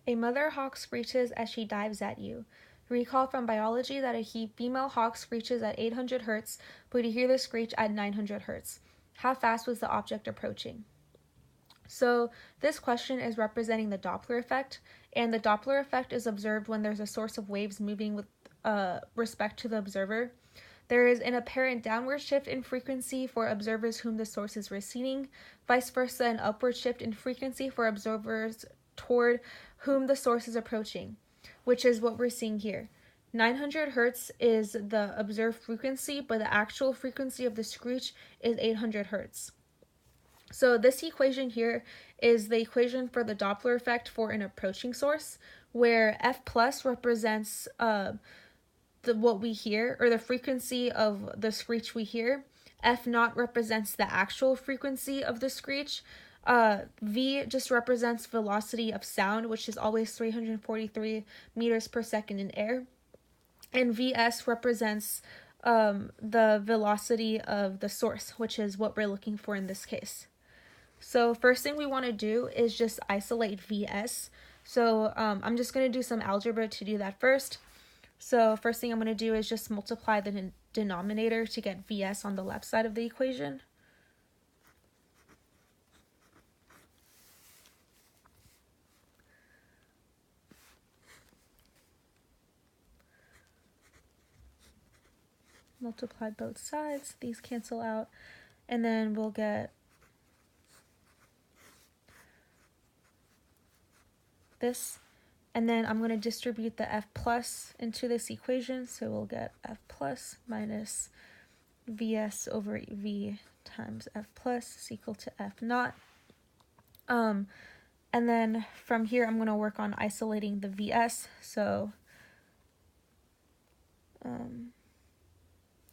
A mother hawk screeches as she dives at you. Recall from biology that a female hawk screeches at 800 Hz, but you hear the screech at 900 Hz. How fast was the object approaching? So this question is representing the Doppler effect, and the Doppler effect is observed when there's a source of waves moving with respect to the observer. There is an apparent downward shift in frequency for observers whom the source is receding, vice versa an upward shift in frequency for observers toward whom the source is approaching, which is what we're seeing here. 900 Hz is the observed frequency, but the actual frequency of the screech is 800 Hz. So this equation here is the equation for the Doppler effect for an approaching source, where F plus represents what we hear, or the frequency of the screech we hear. F naught represents the actual frequency of the screech. V just represents velocity of sound, which is always 343 meters per second in air. And Vs represents the velocity of the source, which is what we're looking for in this case. So first thing we want to do is just isolate Vs. So I'm just going to do some algebra to do that first. So first thing I'm going to do is just multiply the denominator to get Vs on the left side of the equation. Multiply both sides, these cancel out, and then we'll get this, and then I'm going to distribute the F plus into this equation, so we'll get F plus minus Vs over V times F plus is equal to F naught. And then from here I'm going to work on isolating the Vs, so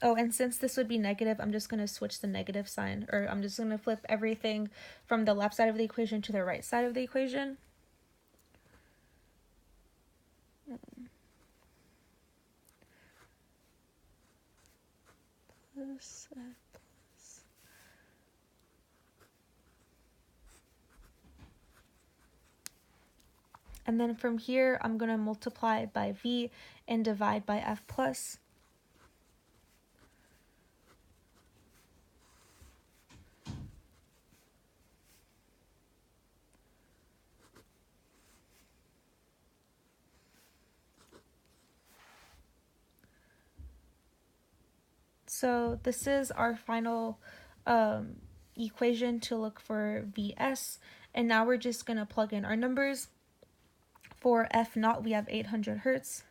oh, and since this would be negative, I'm just going to switch the negative sign, or I'm just going to flip everything from the left side of the equation to the right side of the equation. Plus F plus. And then from here, I'm going to multiply by V and divide by F plus. So this is our final equation to look for Vs, and now we're just going to plug in our numbers. For F naught, we have 800 Hz.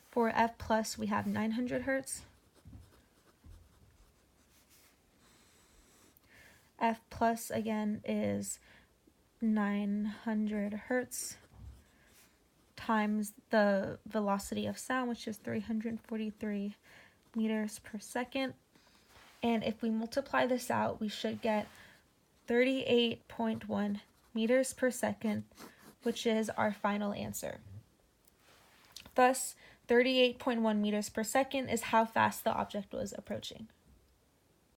For F plus, we have 900 Hz. F plus, again, is 900 Hz times the velocity of sound, which is 343 meters per second. And if we multiply this out, we should get 38.1 meters per second, which is our final answer. Thus, 38.1 meters per second is how fast the object was approaching.